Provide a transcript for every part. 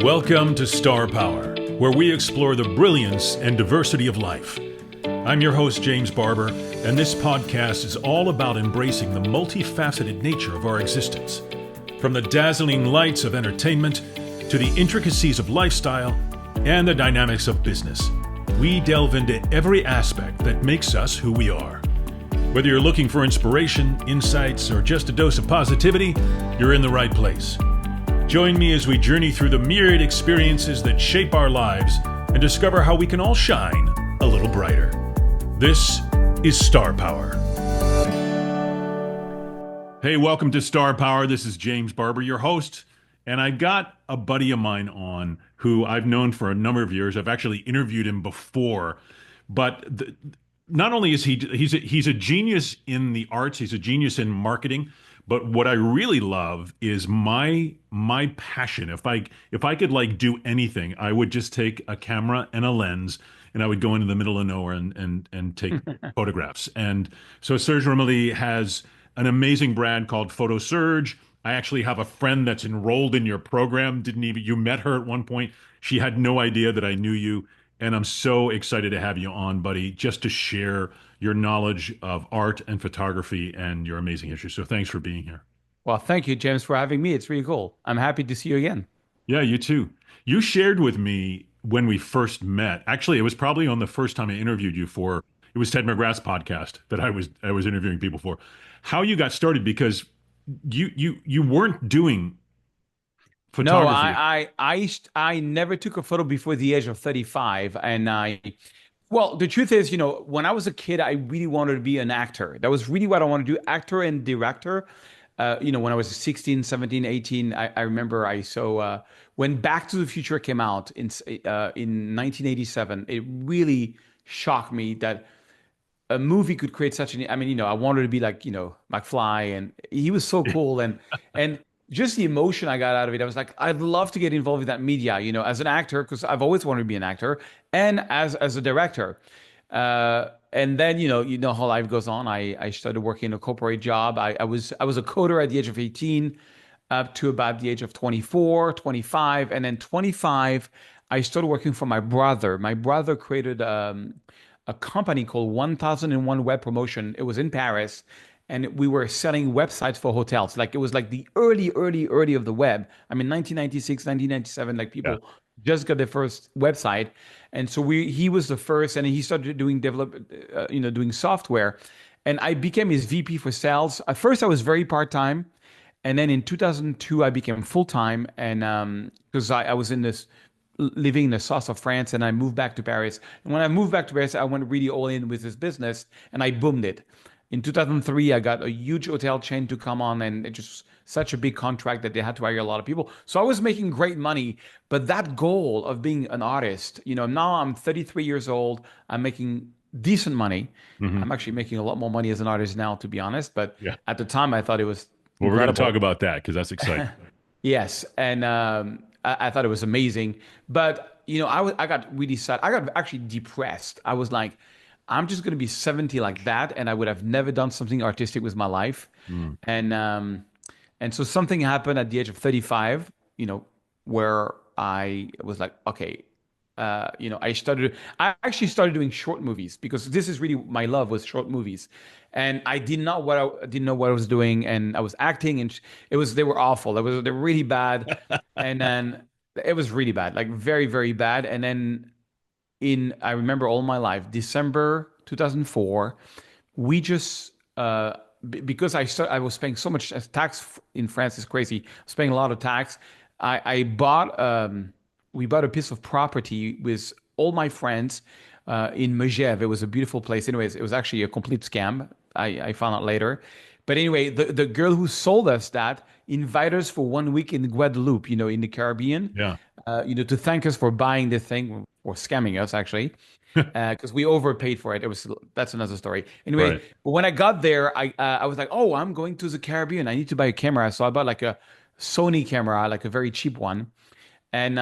Welcome to Star Power, where we explore the brilliance and diversity of life. I'm your host, James Barbour, and this podcast is all about embracing the multifaceted nature of our existence. From the dazzling lights of entertainment to the intricacies of lifestyle and the dynamics of business, we delve into every aspect that makes us who we are. Whether you're looking for inspiration, insights, or just a dose of positivity, you're in the right place. Join me as we journey through the myriad experiences that shape our lives and discover how we can all shine a little brighter. This is Star Power. Hey, welcome to Star Power. This is James Barbour, your host, and I got a buddy of mine on who I've known for a number of years. I've actually interviewed him before, but not only is he's a genius in the arts, he's a genius in marketing. But what I really love is my passion. If I could like do anything, I would just take a camera and a lens and I would go into the middle of nowhere and take photographs. And so Serge Ramelli has an amazing brand called Photo Serge. I actually have a friend that's enrolled in your program. You met her at one point. She had no idea that I knew you. And I'm so excited to have you on, buddy, just to share your knowledge of art and photography and your amazing history. So thanks for being here. Well, thank you, James, for having me. It's really cool. I'm happy to see you again. Yeah, you too. You shared with me when we first met. Actually, it was probably on the first time I interviewed you for, it was Ted McGrath's podcast that I was interviewing people for. How you got started, because you weren't doing photography. No, I never took a photo before the age of 35. Well, the truth is, when I was a kid, I really wanted to be an actor. That was really what I wanted to do, actor and director. When I was 16, 17, 18, I remember I saw when Back to the Future came out in 1987, it really shocked me that a movie could create such an, I wanted to be like, McFly, and he was so cool. And just the emotion I got out of it, I was like, I'd love to get involved with that media, as an actor, because I've always wanted to be an actor, and as a director. And then, how life goes on. I started working in a corporate job. I was a coder at the age of 18 up to about the age of 24, 25. And then 25, I started working for my brother. My brother created a company called 1001 Web Promotion. It was in Paris. And we were selling websites for hotels. Like it was like the early of the web. 1996, 1997, like people just got their first website. And so he was the first, and he started doing software. And I became his VP for sales. At first, I was very part-time. And then in 2002, I became full-time. And because I was living in the south of France, and I moved back to Paris. And when I moved back to Paris, I went really all in with this business, and I boomed it. In 2003, I got a huge hotel chain to come on, and it just such a big contract that they had to hire a lot of people. So I was making great money, but that goal of being an artist, now I'm 33 years old, I'm making decent money. Mm-hmm. I'm actually making a lot more money as an artist now, to be honest. But at the time, I thought it was Well, we're going to talk about that because that's exciting. Yes, and I thought it was amazing. But, I got really sad. I got actually depressed. I was like, I'm just going to be 70 like that, and I would have never done something artistic with my life. And so something happened at the age of 35, where I was like, okay, I actually started doing short movies, because this is really my love, was short movies. And I didn't know what I was doing, and I was acting, and they were awful. They were really bad. And then it was really bad, like very, very bad. And then I remember all my life, December 2004, we just, because I was paying so much tax in France, is crazy. I was paying a lot of tax. We bought a piece of property with all my friends in Megève. It was a beautiful place. Anyways, it was actually a complete scam. I found out later. But anyway, the girl who sold us that invited us for 1 week in Guadeloupe, in the Caribbean. Yeah. To thank us for buying the thing, or scamming us actually, because we overpaid for it. That's another story. Anyway, Right. But when I got there, I was like, oh, I'm going to the Caribbean. I need to buy a camera. So I bought like a Sony camera, like a very cheap one, and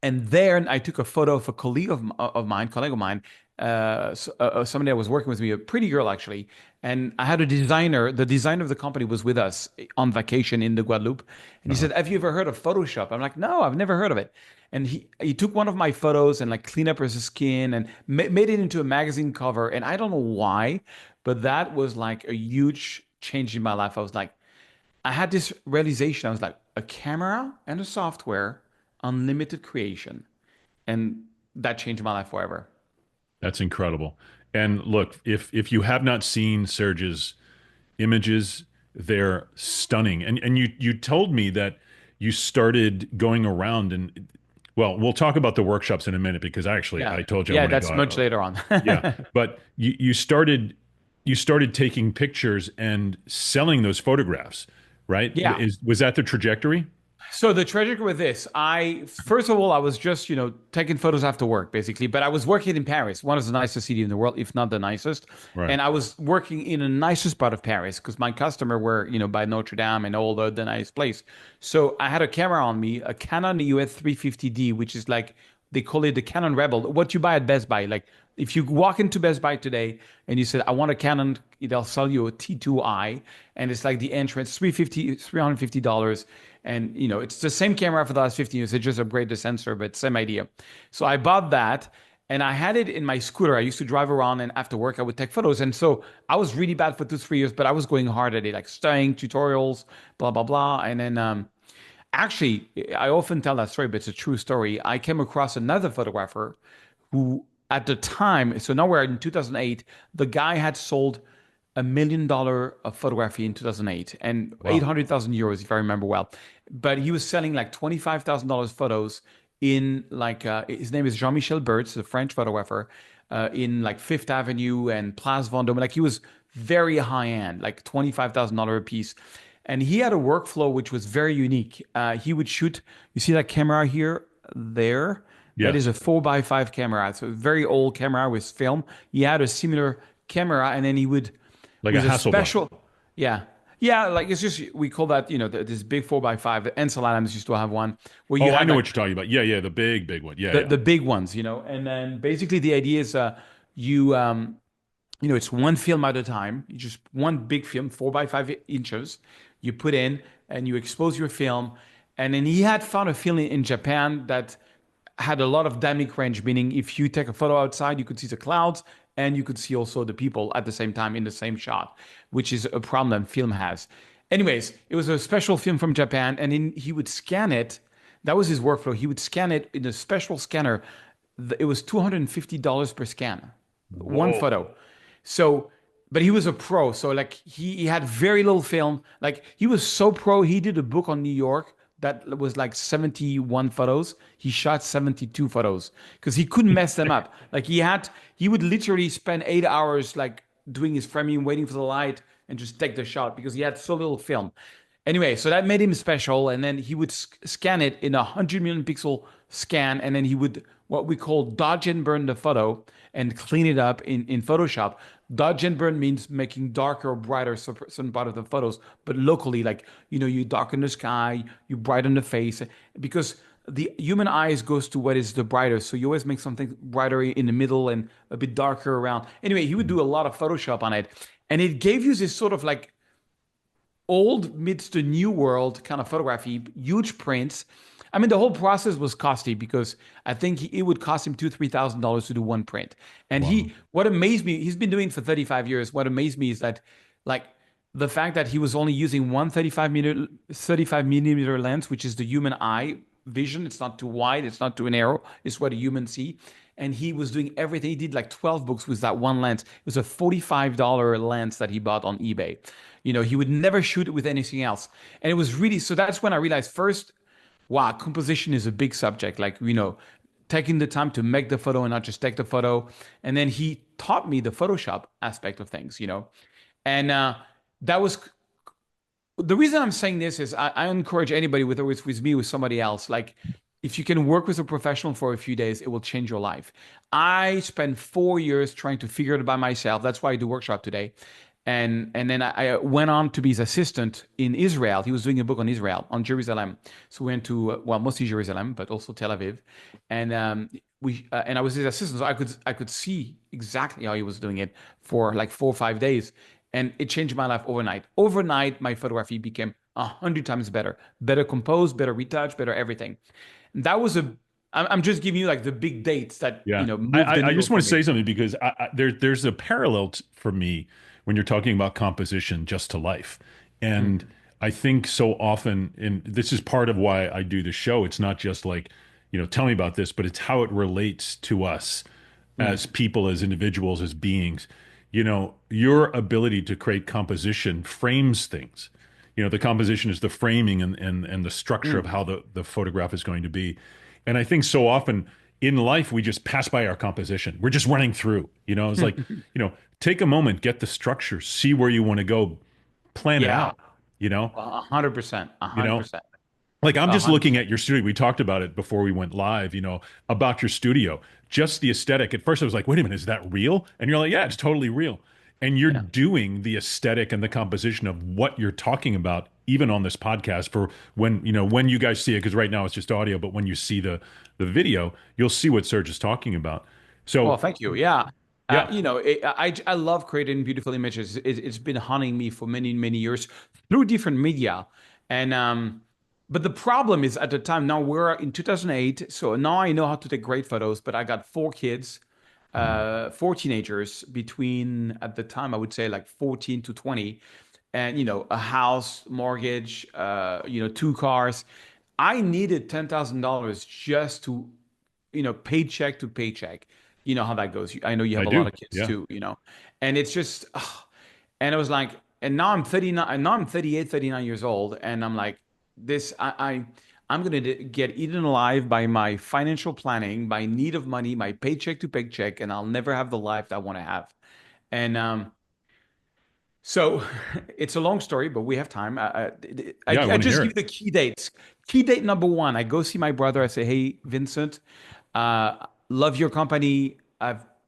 there I took a photo of a colleague of mine, somebody that was working with me, a pretty girl actually, and I had a designer. The designer of the company was with us on vacation in the Guadeloupe, and he Uh-huh. said, "Have you ever heard of Photoshop?" I'm like, "No, I've never heard of it." And he took one of my photos and like cleaned up his skin and made it into a magazine cover. And I don't know why, but that was like a huge change in my life. I was like, I had this realization. I was like, a camera and a software, unlimited creation, and that changed my life forever. That's incredible. And look, if you have not seen Serge's images, they're stunning. And you told me that you started going around and well, we'll talk about the workshops in a minute because Yeah. I told you I Yeah, want to that's much go. later on. Yeah, but you started taking pictures and selling those photographs, right? Yeah. Was that the trajectory? So the trajectory with this, I first of all, I was just, taking photos after work, basically. But I was working in Paris, one of the nicest cities in the world, if not the nicest. Right. And I was working in the nicest part of Paris because my customer were, by Notre Dame and all the nice place. So I had a camera on me, a Canon EOS 350D, which is like they call it the Canon Rebel. What you buy at Best Buy, like if you walk into Best Buy today and you said, I want a Canon, they'll sell you a T2i, and it's like the entrance, $350. And it's the same camera for the last 15 years. They just upgrade the sensor, but same idea. So I bought that and I had it in my scooter. I used to drive around and after work I would take photos. And so I was really bad for 2, 3 years, but I was going hard at it, like studying tutorials, blah, blah, blah. And then actually, I often tell that story, but it's a true story. I came across another photographer who, at the time, so now we're in 2008, the guy had sold $1 million of photography in 2008 and Wow. 800,000 euros, if I remember well. But he was selling like $25,000 photos in like, his name is Jean-Michel Bertz, a French photographer, in like Fifth Avenue and Place Vendôme. Like he was very high end, like $25,000 a piece. And he had a workflow which was very unique. He would shoot, you see that camera here, there? That is Yes. a 4x5 camera. It's a very old camera with film. He had a similar camera, and then he would, Like a with a Hasselblad. special, yeah. Yeah, like it's just, we call that, this big 4x5. Ansel Adams used to have one where you Oh, I had know like what you're talking about. Yeah, yeah, the big one. Yeah, the, yeah. the big ones, and then basically the idea is you, it's one film at a time. You just one big film, 4x5 inches, you put in and you expose your film. And then he had found a film in Japan that had a lot of dynamic range, meaning if you take a photo outside, you could see the clouds and you could see also the people at the same time in the same shot, which is a problem film has. Anyways, it was a special film from Japan, and then he would scan it. That was his workflow. He would scan it in a special scanner. It was $250 per scan, one Whoa. photo. So, but he was a pro. So like he had very little film. Like he was so pro, he did a book on New York that was like 71 photos. He shot 72 photos because he couldn't mess them up. Like he would literally spend 8 hours like doing his framing, waiting for the light and just take the shot because he had so little film. Anyway, so that made him special. And then he would scan it in 100 million pixel scan. And then he would what we call dodge and burn the photo and clean it up in Photoshop. Dodge and burn means making darker or brighter certain part of the photos, but locally, like, you darken the sky, you brighten the face, because the human eyes goes to what is the brightest. So you always make something brighter in the middle and a bit darker around. Anyway, he would do a lot of Photoshop on it. And it gave you this sort of like old meets the new world kind of photography, huge prints. I mean, the whole process was costly because I think it would cost him $2,000 to $3,000 to do one print. And Wow. what amazed me, he's been doing it for 35 years. What amazed me is that, like, the fact that he was only using one 35 millimeter lens, which is the human eye vision. It's not too wide, it's not too narrow. It's what a human see. And he was doing everything. He did like 12 books with that one lens. It was a $45 lens that he bought on eBay. He would never shoot it with anything else. And it was really, so that's when I realized first, wow, composition is a big subject. Like, taking the time to make the photo and not just take the photo. And then he taught me the Photoshop aspect of things. And that was the reason I'm saying this is I encourage anybody, whether it's with me or with somebody else, like if you can work with a professional for a few days, it will change your life. I spent 4 years trying to figure it by myself. That's why I do workshop today. And then I went on to be his assistant in Israel. He was doing a book on Israel, on Jerusalem. So we went to well, mostly Jerusalem, but also Tel Aviv, and and I was his assistant, so I could see exactly how he was doing it for like 4 or 5 days, and it changed my life overnight. Overnight, my photography became 100 times better, better composed, better retouched, better everything. And that was a. I'm just giving you like the big dates that Yeah. moved the I needle just want for to say me. something because there's a parallel for me when you're talking about composition just to life. And Mm, I think so often, and this is part of why I do the show, it's not just like, tell me about this, but it's how it relates to us as mm, people, as individuals, as beings. Your ability to create composition frames things. The composition is the framing and the structure of mm. how the photograph is going to be. And I think so often in life, we just pass by our composition. We're just running through. It's like, take a moment, get the structure, see where you want to go, plan it Yeah, out, you know, 100%, a you hundred know, percent, like I'm a just hundred looking percent. at your studio. We talked about it before we went live, about your studio, just the aesthetic. At first I was like, wait a minute, is that real? And you're like, yeah, it's totally real. And you're Yeah. doing the aesthetic and the composition of what you're talking about, even on this podcast for when you guys see it, because right now it's just audio, but when you see the video, you'll see what Serge is talking about. Well, So thank you. Yeah. yeah, I love creating beautiful images. It's been haunting me for many, many years through different media. And, but the problem is at the time, now we're in 2008. So now I know how to take great photos, but I got 4 kids, Mhm. 4 teenagers between, at the time, I would say like 14 to 20, and, a house, mortgage, 2 cars. I needed $10,000 just to paycheck to paycheck. You know how that goes. I know you I have a lot do. of kids Yeah. too. And it's just, ugh. And it was like, and now I'm 39, and now I'm 38, 39 years old. And I'm like, this, I'm going to get eaten alive by my financial planning, my need of money, my paycheck to paycheck, and I'll never have the life that I want to have. And, so it's a long story, but we have time. Yeah, I I want to just hear give it. you the key dates. Key date number one, I go see my brother. I say, hey, Vincent, love your company.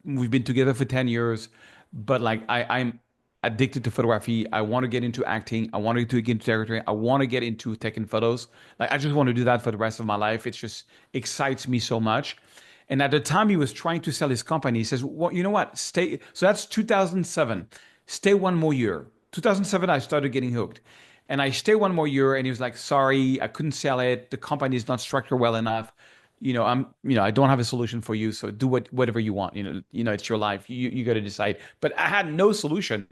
We've been together for 10 years, but like I'm addicted to photography. I want to get into acting. I want to get into directing. I want to get into taking photos. Like I just want to do that for the rest of my life. It just excites me so much. And at the time he was trying to sell his company, he says, well, you know what? Stay. So that's 2007. Stay one more year. 2007, I started getting hooked. And I stay one more year, and he was like, sorry, I couldn't sell it. The company is not structured well enough. I don't have a solution for you. So do whatever you want. It's your life. You got to decide. But I had no solution.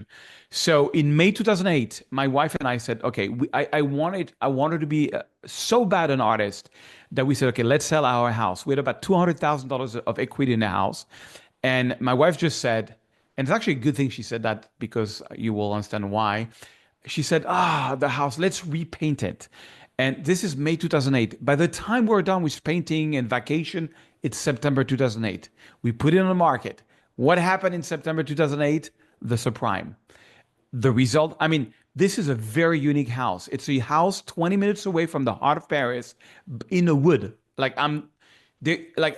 So in May 2008, my wife and I said, okay, I wanted to be so bad an artist that we said, okay, let's sell our house. We had about $200,000 of equity in the house. And my wife just said, and it's actually a good thing she said that because you will understand why. She said, the house, let's repaint it. And this is May 2008. By the time we're done with painting and vacation, it's September 2008. We put it on the market. What happened in September 2008? The subprime. The result, I mean, this is a very unique house. It's a house 20 minutes away from the heart of Paris in the wood. Like a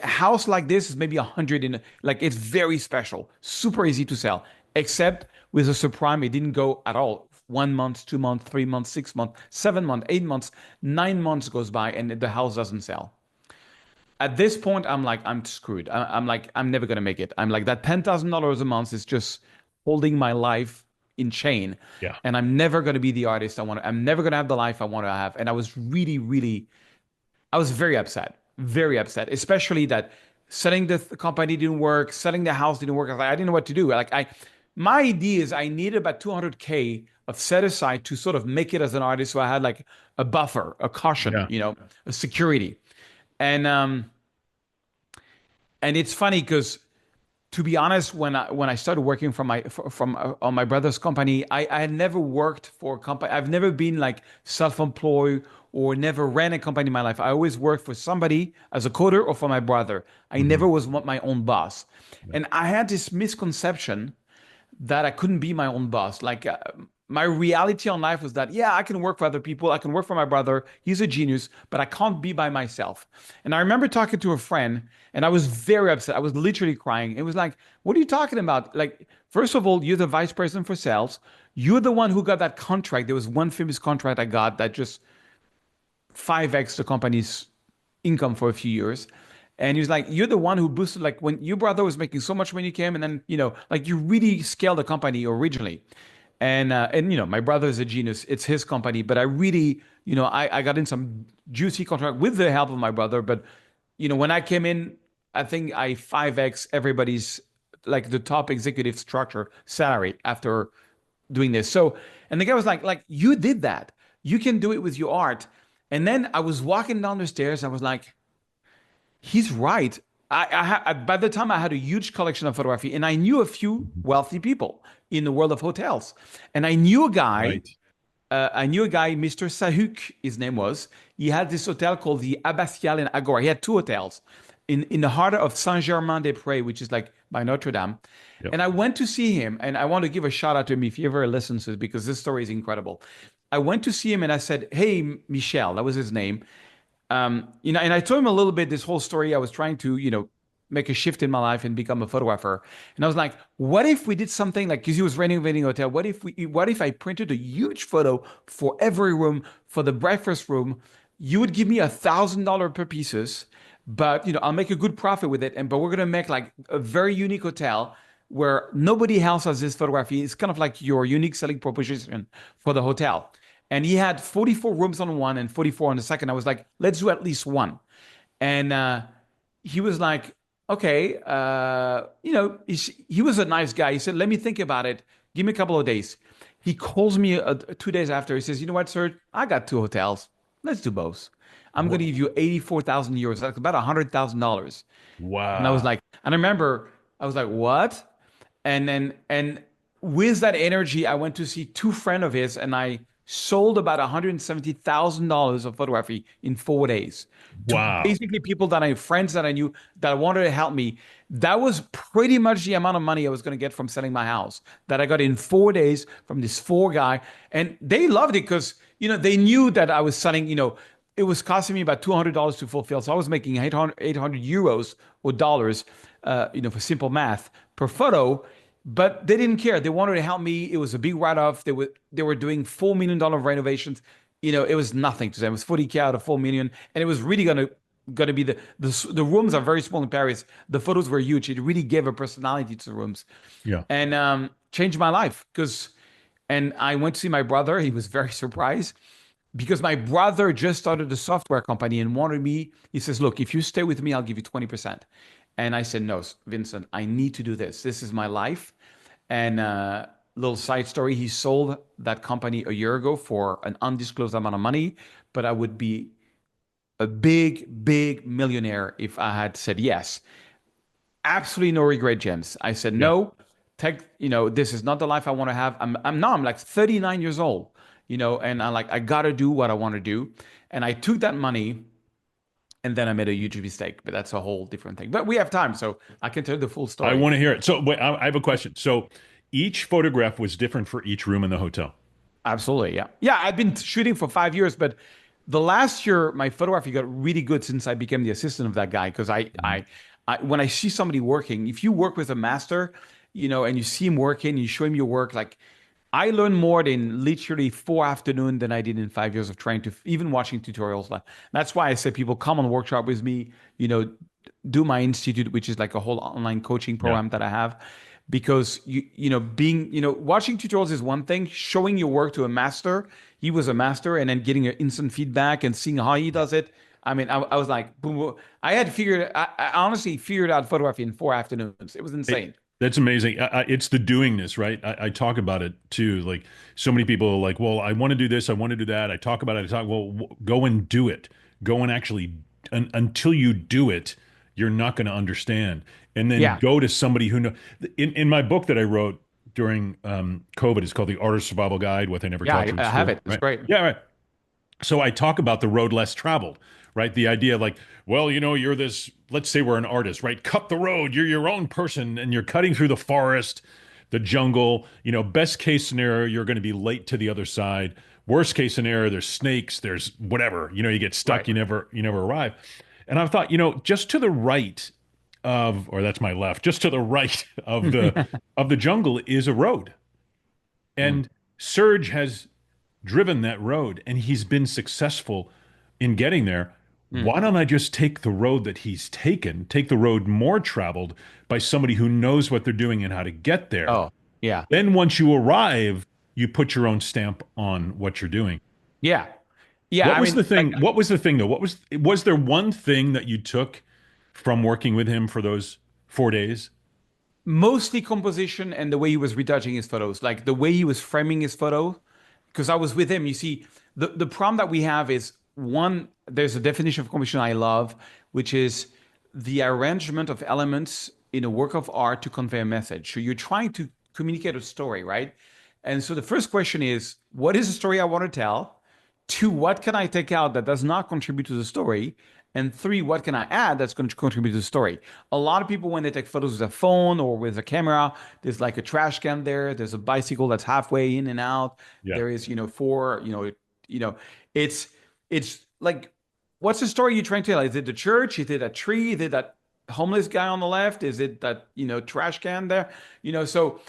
house like this is maybe 100 like it's very special, super easy to sell, except with a subprime, it didn't go at all. 1 month, 2 months, 3 months, 6 months, 7 months, 8 months, 9 months goes by and the house doesn't sell. At this point, I'm like, I'm screwed. I'm like, I'm never gonna make it. I'm like, that $10,000 a month is just holding my life in chain, Yeah. and I'm never gonna be the artist I want to. I'm never gonna have the life I want to have. And I was really, really, I was very upset, especially that selling the company didn't work, selling the house didn't work. I didn't know what to do. My idea is I needed about 200K of set aside to sort of make it as an artist. So I had like a buffer, a caution, Yeah. a security. And it's funny because, to be honest, when I started working on my brother's company, I had never worked for a company. I've never been like self-employed or never ran a company in my life. I always worked for somebody as a coder or for my brother. I never Hmm. was my own boss. Yeah. And I had this misconception that I couldn't be my own boss. Like my reality on life was that, yeah, I can work for other people. I can work for my brother. He's a genius, but I can't be by myself. And I remember talking to a friend and I was very upset. I was literally crying. It was like, what are you talking about? Like, First of all, you're the vice president for sales. You're the one who got that contract. There was one famous contract I got that just 5x the company's income for a few years. And he was like, you're the one who boosted, like when your brother was making so much when you came, and then, like you really scaled the company originally. And my brother is a genius. It's his company, but I really, I got in some juicy contract with the help of my brother. But, when I came in, I think I 5x everybody's like the top executive structure salary after doing this. So, and the guy was like, you did that. You can do it with your art. And then I was walking down the stairs. I was like, he's right. By the time I had a huge collection of photography, and I knew a few Mhm. wealthy people in the world of hotels, and I knew a guy. Right. Mr. Sahuk, his name was. He had this hotel called the Abbatiale in Agora. He had two hotels in the heart of Saint-Germain-des-Prés, which is like by Notre Dame. Yep. And I went to see him, and I want to give a shout out to him if he ever listens to it, because this story is incredible. I went to see him and I said, "Hey, Michel," that was his name. And I told him a little bit this whole story. I was trying to, make a shift in my life and become a photographer. And I was like, what if we did something like, because he was renovating a hotel. What if I printed a huge photo for every room, for the breakfast room? You would give me $1,000 per pieces, but I'll make a good profit with it. But we're gonna make like a very unique hotel where nobody else has this photography. It's kind of like your unique selling proposition for the hotel. And he had 44 rooms on one and 44 on the second. I was like, let's do at least one. And he was like, okay, he was a nice guy. He said, let me think about it. Give me a couple of days. He calls me 2 days after. He says, you know what, sir? I got two hotels. Let's do both. I'm going to give you 84,000 euros. That's about $100,000. And I was Wow. like, and I remember I was like, what? And with that energy, I went to see two friends of his, and I sold about $170,000 of photography in 4 days to Wow. basically people that I friends that I knew that wanted to help me. That was pretty much the amount of money I was going to get from selling my house that I got in 4 days from this four guy, and they loved it because they knew that I was selling. It was costing me about $200 to fulfill, so I was making 800 euros or dollars, for simple math per photo. But they didn't care. They wanted to help me. It was a big write-off. They were doing $4 million renovations. It was nothing to them. It was 40K out of 4 million, and it was really gonna be the rooms are very small in Paris. The photos were huge. It really gave a personality to the rooms, Yeah. and changed my life. And I went to see my brother. He was very surprised because my brother just started a software company and wanted me. He says, "Look, if you stay with me, I'll give you 20%." And I said, "No, Vincent, I need to do this. This is my life." And little side story, he sold that company a year ago for an undisclosed amount of money, but I would be a big, big millionaire if I had said yes. Absolutely no regret, James. I said Yeah. no. This is not the life I want to have. I'm like 39 years old, and I gotta do what I want to do. And I took that money, and then I made a huge mistake, but that's a whole different thing. But we have time, so I can tell you the full I story. want to hear it. So wait, I have a question. So each photograph was different for each room in the hotel. Absolutely, yeah. Yeah, I've been shooting for 5 years, but the last year my photography got really good since I became the assistant of that guy. Because Mhm. when I see somebody working, if you work with a master, and you see him working, you show him your work, like I learned more in literally 4 afternoons than I did in 5 years of trying to even watching tutorials. Like that's why I say people come on workshop with me, you know, do my institute, which is like a whole online coaching Yeah. program that I have. Because being, watching tutorials is one thing, showing your work to a master, he was a master, and then getting an instant feedback and seeing how he does it. I mean, I was like, boom, boom. I honestly figured out photography in 4 afternoons. It was It, insane. that's amazing. It's the doingness, right? I talk about it too. Like so many people are like, well, I want to do this, I want to do that. I talk about it. I talk, well, go and do it. Go and actually, until you do it, you're not going to understand. And then Yeah. go to somebody who know. In my book that I wrote during COVID, it's called The Artist Survival Guide, What They Never Yeah, Taught I, You in I have School, it. It's right? great. Yeah, right. So I talk about the road less traveled, right? The idea like, well, you're this, let's say we're an artist, right? Cut the road. You're your own person and you're cutting through the forest, the jungle. Best case scenario, you're going to be late to the other side. Worst case scenario, there's snakes, there's whatever. You get stuck, Right. you never arrive. And I thought, just to the right of, or that's my left, just to the right of the jungle is a road. Mm, And Serge has driven that road and he's been successful in getting there. mm. Why don't I just take the road that he's taken, take the road more traveled by somebody who knows what they're doing and how to get there? Oh, yeah. Then once you arrive, you put your own stamp on what you're doing. Yeah. Yeah. What I was mean, the like thing? What was the thing though? Was there one thing that you took from working with him for those 4 days? mostly composition and the way he was retouching his photos, like the way he was framing his photo. Because I was with him, you see, the problem that we have is one, there's a definition of composition I love, which is the arrangement of elements in a work of art to convey a message. So you're trying to communicate a story, right? And so the first question is, what is the story I want to tell? Two, what can I take out that does not contribute to the story? And three, what can I add that's going to contribute to the story? A lot of people, when they take photos with a phone or with a camera, there's like a trash can there. There's a bicycle that's halfway in and out. Yeah. There is, you know, it's it's like, what's the story you're trying to tell? Is it the church? Is it a tree? Is it that homeless guy on the left? Is it that, trash can there? So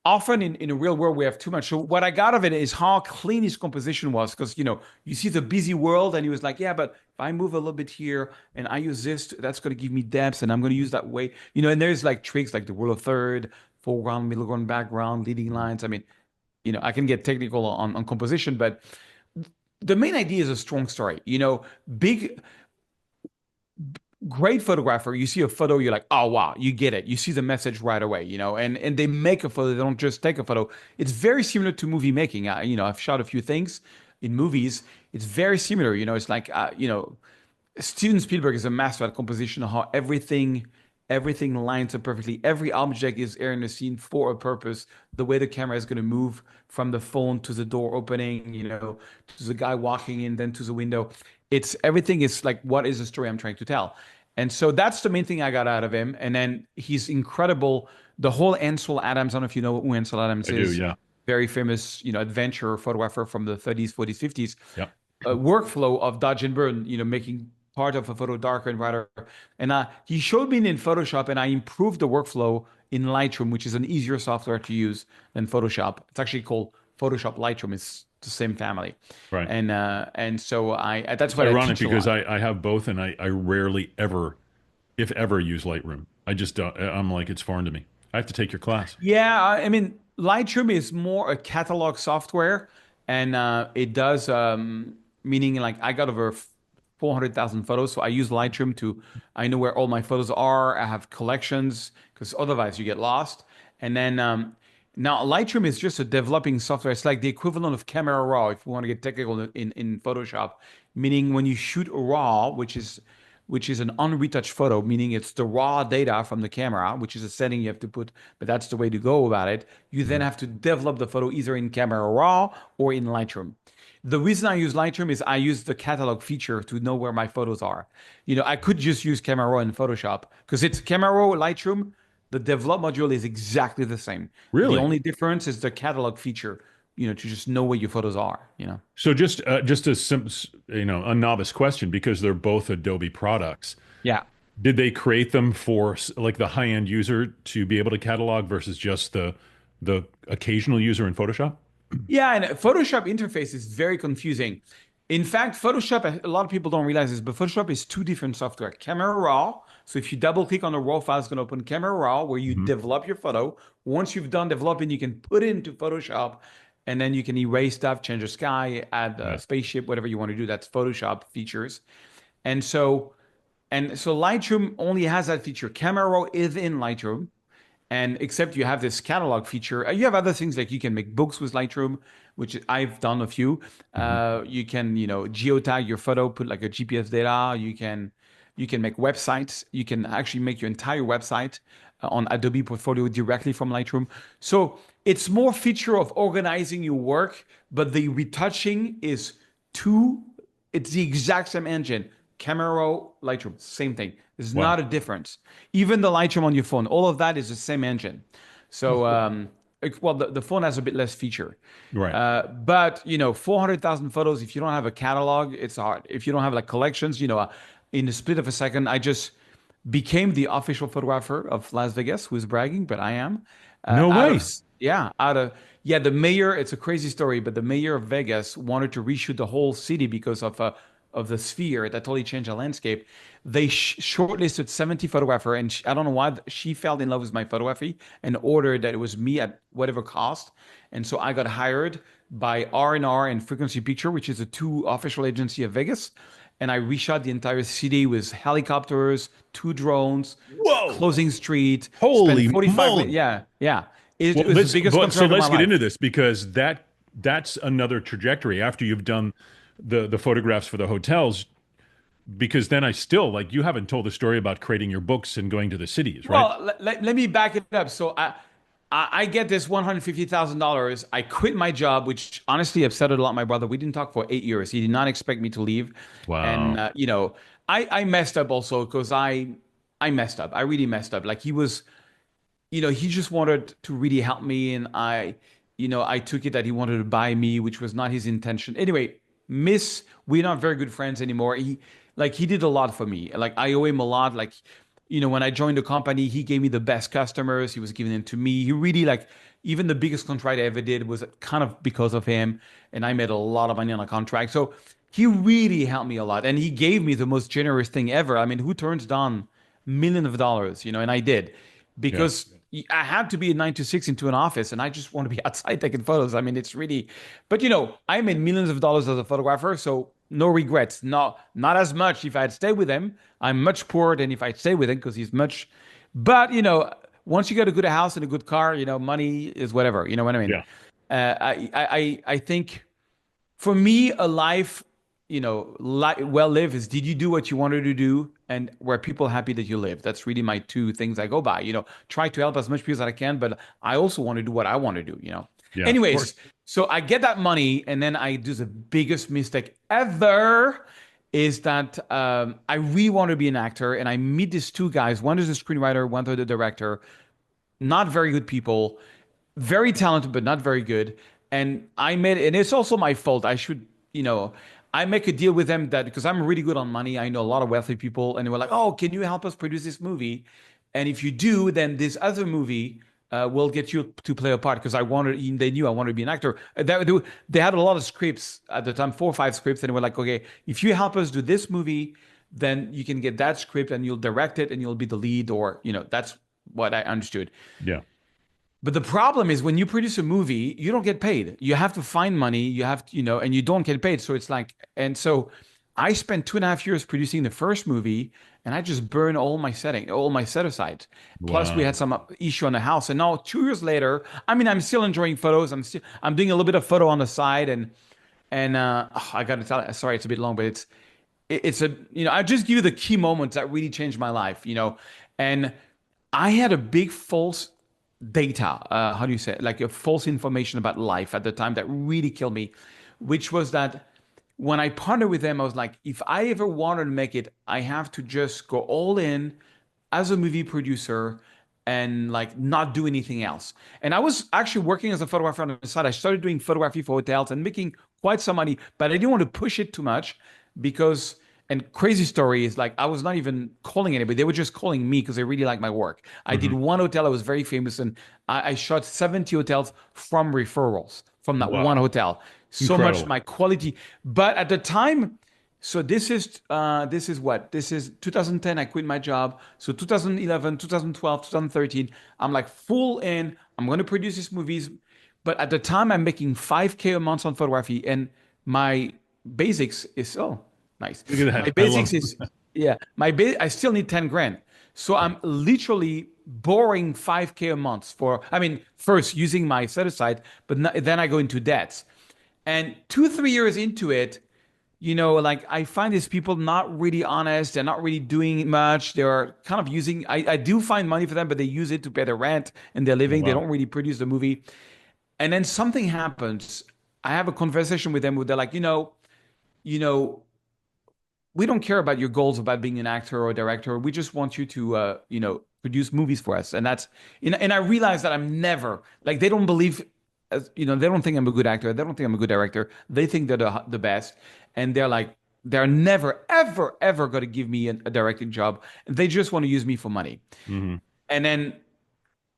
often in the real world we have too much. So what I got of it is how clean his composition was, because you see the busy world and he was like, yeah, but if I move a little bit here and I use this, that's going to give me depth and I'm going to use that way. And there's like tricks like the rule of third, foreground, middle ground, background, leading lines. I mean, I can get technical on composition, but the main idea is a strong story. Big great photographer, you see a photo, you're like, oh wow, you get it. You see the message right away, and they make a photo, they don't just take a photo. It's very similar to movie making. I've shot a few things in movies. It's very similar. It's like, Steven Spielberg is a master at composition, how everything lines up perfectly. Every object is there in the scene for a purpose. The way the camera is going to move from the phone to the door opening, to the guy walking in, then to the window. It's everything is like, what is the story I'm trying to tell? And so that's the main thing I got out of him. And then he's incredible. The whole Ansel Adams, I don't know if you know who Ansel Adams I do, is, yeah. very famous, adventure photographer from the 30s, 40s, 50s, Yep. workflow of dodge and burn, making part of a photo darker and brighter. And he showed me in Photoshop, and I improved the workflow in Lightroom, which is an easier software to use than Photoshop. It's actually called Photoshop Lightroom. It's the same family. Right. And so that's It's what I ironic teach a because lot. I have both and I rarely ever, if ever, use Lightroom. I just don't, I'm like, it's foreign to me. I have to take your class. Yeah, I mean, Lightroom is more a catalog software, and it does, meaning like I got over 400,000 photos, so I use Lightroom I know where all my photos are. I have collections, because otherwise you get lost. And then now Lightroom is just a developing software. It's like the equivalent of Camera Raw, if you want to get technical in Photoshop, meaning when you shoot RAW, which is an unretouched photo, meaning it's the raw data from the camera, which is a setting you have to put, but that's the way to go about it. You then Mhm. have to develop the photo either in Camera Raw or in Lightroom. The reason I use Lightroom is I use the catalog feature to know where my photos are. I could just use Camera Raw in Photoshop because it's Camera Raw, Lightroom. The develop module is exactly the same. The Really? only difference is the catalog feature, to just know where your photos are. So just a a novice question because they're both Adobe products. Yeah. Did they create them for like the high-end user to be able to catalog versus just the occasional user in Photoshop? Yeah, and Photoshop interface is very confusing. In fact, Photoshop, a lot of people don't realize this, but Photoshop is two different software. Camera Raw. So if you double click on the raw file, it's going to open Camera Raw where you Hmm. develop your photo. Once you've done developing, you can put it into Photoshop and then you can erase stuff, change the sky, add a Yeah. spaceship, whatever you want to do. That's Photoshop features. And so Lightroom only has that feature. Camera Raw is in Lightroom. And except you have this catalog feature, you have other things like you can make books with Lightroom, which I've done a few. Hmm. You can, geotag your photo, put like a GPS data. You can make websites. You can actually make your entire website on Adobe Portfolio directly from Lightroom. So it's more feature of organizing your work, but the retouching is two. It's the exact same engine. Camera Raw, Lightroom, same thing. There's Wow. not a difference. Even the Lightroom on your phone, all of that is the same engine. So, well, the phone has a bit less feature. Right. But 400,000 photos. If you don't have a catalog, it's hard. If you don't have like collections, in the split of a second, became the official photographer of Las Vegas, who's bragging, but I am. No Out of way. yeah, out of yeah, the mayor. It's a crazy story, but the mayor of Vegas wanted to reshoot the whole city because of the sphere that totally changed the landscape. They shortlisted 70 photographer, and I don't know why she fell in love with my photography and ordered that it was me at whatever cost. And so I got hired by R&R and Frequency Picture, which is the two official agency of Vegas. And I reshot the entire city with helicopters, two drones, Whoa. closing street, spent Holy 45 minutes. moly. Yeah, yeah. It Well, was the biggest so contract of my let's get into life. this because that's another trajectory after you've done the photographs for the hotels, because then I still like you haven't told the story about creating your books and going to the cities, right? Well, let me back it up. So I get this $150,000. I quit my job, which honestly upset a lot my brother. We didn't talk for 8 years. He did not expect me to leave. And Wow. I messed up also because I messed up. I really messed up. Like he just wanted to really help me, and I took it that he wanted to buy me, which was not his intention. Anyway, we're not very good friends anymore. He did a lot for me. Like I owe him a lot. Like, when I joined the company, he gave me the best customers. He was giving them to me. He really even the biggest contract I ever did was kind of because of him, and I made a lot of money on a contract. So he really helped me a lot, and he gave me the most generous thing ever. I mean, who turns down millions of dollars, and I did Yeah. because I had to be a 9 to 6 into an office, and I just want to be outside taking photos. I mean, it's really, but I made millions of dollars as a photographer, so no regrets. Not as much if I had stayed with him. I'm much poorer than if I stayed with him because he's much, but once you get a good house and a good car, money is whatever. You know what I mean? Yeah. I think for me, a life, well lived is, did you do what you wanted to do, and were people happy that you lived? That's really my two things I go by. Try to help as much people as I can, but I also want to do what I want to do. Yeah. Of course. Anyways, so I get that money, and then I do the biggest mistake ever. Is that I really want to be an actor, and I meet these two guys. One is a screenwriter, one is the director. Not very good people, very talented, but not very good. And it's also my fault. I make a deal with them that because I'm really good on money, I know a lot of wealthy people, and they were like, "Oh, can you help us produce this movie? And if you do, then this other movie will get you to play a part." Because they knew I wanted to be an actor. They had a lot of scripts at the time, 4 or 5 scripts, and they were like, "Okay, if you help us do this movie, then you can get that script and you'll direct it and you'll be the lead," or that's what I understood. Yeah. But the problem is when you produce a movie, you don't get paid. You have to find money. You have to, and you don't get paid. So it's like, and so I spent 2.5 years producing the first movie, and I just burned all my set aside. Plus, we Wow. had some issue on the house. And now 2 years later, I mean, I'm still enjoying photos. I'm doing a little bit of photo on the side, and I got to tell you, sorry, it's a bit long, but it's I just give you the key moments that really changed my life. And I had a big false data, how do you say it? Like a false information about life at the time that really killed me, which was that when I partnered with them, I was like, if I ever wanted to make it, I have to just go all in as a movie producer and like not do anything else. And I was actually working as a photographer on the side. I started doing photography for hotels and making quite some money, but I didn't want to push it too much because, and crazy story is like, I was not even calling anybody. They were just calling me because they really liked my work. I did Hmm. one hotel. I was very famous, and I shot 70 hotels from referrals from that one Wow. hotel. So much Incredible. my quality. But at the time, so this is what? This is 2010. I quit my job. So 2011, 2012, 2013, I'm like full in. I'm going to produce these movies. But at the time, I'm making 5K a month on photography, and my basics is nice. Look at My that. I love basics is yeah. I still need 10 grand. So I'm literally borrowing 5K a month for. I mean, first using my set aside, but then I go into debts. And 2, 3 years into it, like I find these people not really honest. They're not really doing much. They're kind of using, I do find money for them, but they use it to pay their rent and their living. They Wow. don't really produce the movie. And then something happens. I have a conversation with them where they're like, you know, we don't care about your goals about being an actor or a director. We just want you to, produce movies for us. And I realize that I'm never like, they don't believe, they don't think I'm a good actor. They don't think I'm a good director. They think they're the best. And they're like, they're never, ever, ever going to give me a directing job. They just want to use me for money. Hmm. And then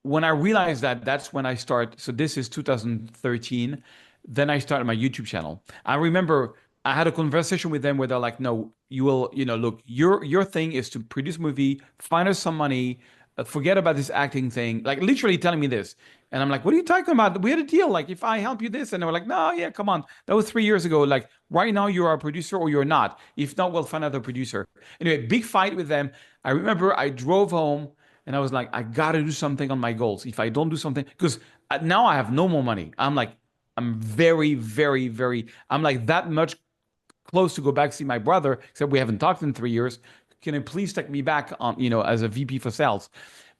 when I realized that, that's when I start. So this is 2013. Then I started my YouTube channel. I remember I had a conversation with them where they're like, "No, you will, look, your thing is to produce a movie, find us some money, forget about this acting thing." Like literally telling me this, and I'm like, "What are you talking about? We had a deal. Like, if I help you this," and they were like, "No, yeah, come on, that was 3 years ago. Like, right now you are a producer or you're not. If not, we'll find another producer." Anyway, big fight with them. I remember I drove home. And I was like, I gotta do something on my goals. If I don't do something, because now I have no more money. I'm like, I'm very, very, very, I'm like that much close to go back see my brother, except we haven't talked in 3 years. Can you please take me back on, as a VP for sales?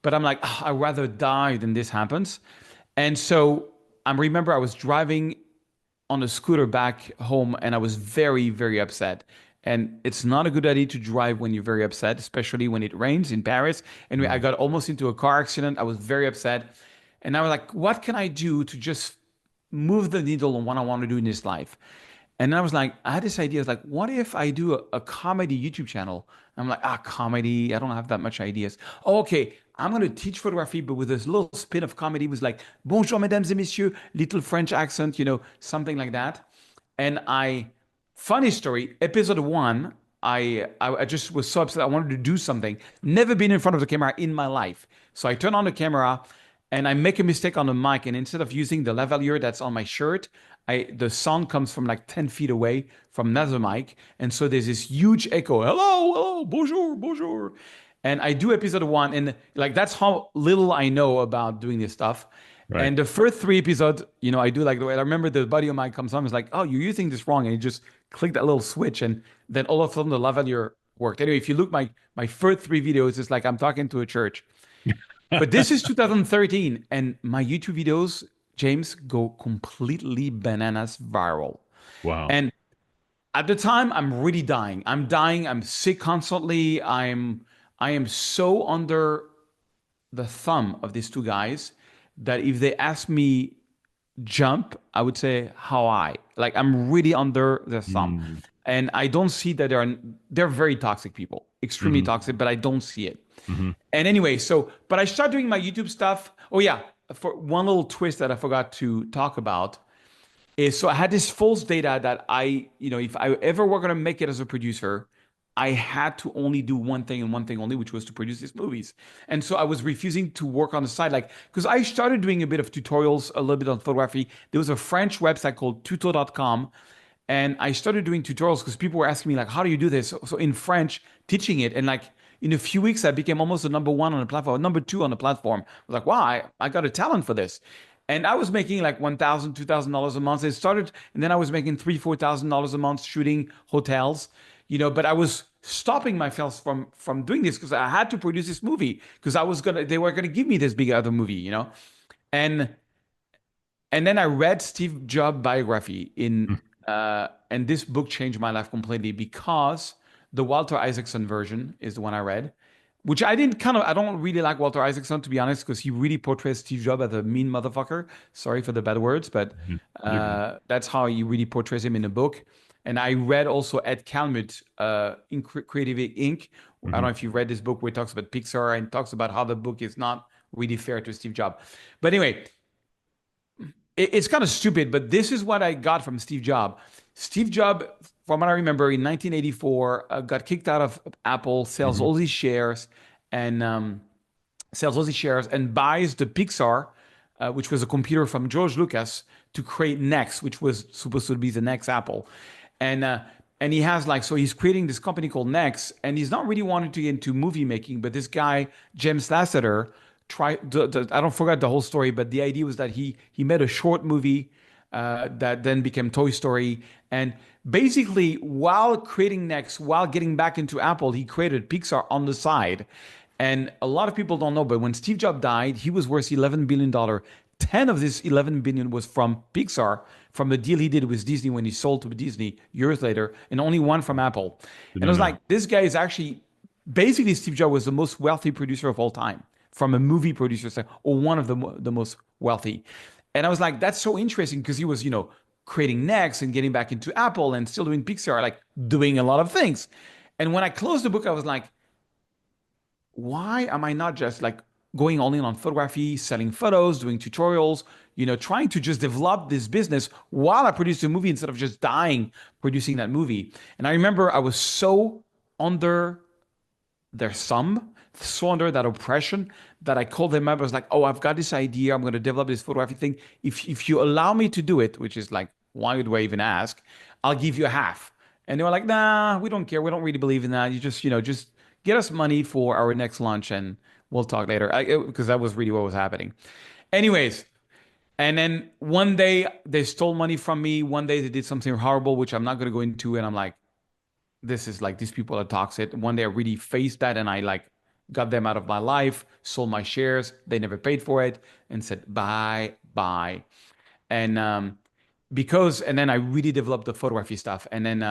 But I'm like, I'd rather die than this happens. And so I remember I was driving on a scooter back home and I was very, very upset. And it's not a good idea to drive when you're very upset, especially when it rains in Paris. And I got almost into a car accident. I was very upset. And I was like, what can I do to just move the needle on what I want to do in this life? And I was like, I had this idea. It's like, what if I do a comedy YouTube channel? I'm like, comedy. I don't have that much ideas. Oh, okay. I'm going to teach photography, but with this little spin of comedy. It was like, bonjour, mesdames et messieurs, little French accent, something like that. And funny story, episode one, I just was so upset. I wanted to do something. Never been in front of the camera in my life. So I turn on the camera and I make a mistake on the mic. And instead of using the lavalier that's on my shirt, the sound comes from like 10 feet away from another mic. And so there's this huge echo. Hello, hello, bonjour, bonjour. And I do episode one. And like, that's how little I know about doing this stuff. Right. And the first three episodes, I do like the way I remember the buddy of mine comes on, is like, "Oh, you're using this wrong." And he just clicked that little switch. And then all of a sudden the lavalier worked. Anyway, if you look my first three videos, it's like I'm talking to a church. But this is 2013, and my YouTube videos, James, go completely bananas viral. Wow. And at the time, I'm really dying. I'm dying. I'm sick constantly. I am so under the thumb of these two guys that if they ask me jump, I would say how high. Like I'm really under the thumb. Mm. And I don't see that they're very toxic people, extremely Hmm. toxic, but I don't see it. Hmm. And anyway, but I started doing my YouTube stuff. Oh yeah, for one little twist that I forgot to talk about is, so I had this false data that if I ever were gonna make it as a producer, I had to only do one thing and one thing only, which was to produce these movies. And so I was refusing to work on the side, like, because I started doing a bit of tutorials, a little bit on photography. There was a French website called tuto.com. And I started doing tutorials because people were asking me, like, how do you do this? So in French, teaching it. And like in a few weeks, I became almost the number one on the platform, number two on the platform. I was like, wow, I got a talent for this. And I was making like $1,000, $2,000 a month. It started, and then I was making $3,000, $4,000 a month shooting hotels, but I was stopping myself from doing this because I had to produce this movie because they were gonna give me this big other movie. And and then I read Steve Jobs biography and this book changed my life completely because the Walter Isaacson version is the one I read, which I don't really like Walter Isaacson, to be honest, because he really portrays Steve Jobs as a mean motherfucker. Sorry for the bad words, but that's how he really portrays him in the book. And I read also Ed Calmuth, in Creative Inc. I don't know if you read this book where he talks about Pixar and talks about how the book is not really fair to Steve Jobs. But anyway, it's kind of stupid, but this is what I got from Steve Jobs. Steve Jobs, from what I remember, in 1984, got kicked out of Apple, sells all these shares, and buys the Pixar, which was a computer from George Lucas, to create Next, which was supposed to be the next Apple. And he has so he's creating this company called Next, and he's not really wanting to get into movie making, but this guy, James Lasseter, I don't forget the whole story, but the idea was that he made a short movie that then became Toy Story. And basically, while creating Next, while getting back into Apple, he created Pixar on the side. And a lot of people don't know, but when Steve Jobs died, he was worth $11 billion. 10 of this 11 billion was from Pixar, from the deal he did with Disney when he sold to Disney years later, and only one from Apple. And I was like, this guy is actually, basically Steve Jobs was the most wealthy producer of all time, from a movie producer side, or one of the most wealthy. And I was like, that's so interesting because he was, creating next and getting back into Apple and still doing Pixar, like doing a lot of things. And when I closed the book, I was like, why am I not just like going all in on photography, selling photos, doing tutorials, trying to just develop this business while I produce a movie instead of just dying producing that movie? And I remember I was so under their thumb, so under that oppression that I called them up. I was like, oh, I've got this idea. I'm going to develop this photography thing. If you allow me to do it, which is like, why do I even ask? I'll give you a half. And they were like, nah, we don't care. We don't really believe in that. You just get us money for our next lunch and we'll talk later. Because that was really what was happening. Anyways, and then one day they stole money from me. One day they did something horrible, which I'm not going to go into. And I'm like, this is like, these people are toxic. One day I really faced that and I like got them out of my life, sold my shares. They never paid for it and said, bye, bye. And and then I really developed the photography stuff. And then,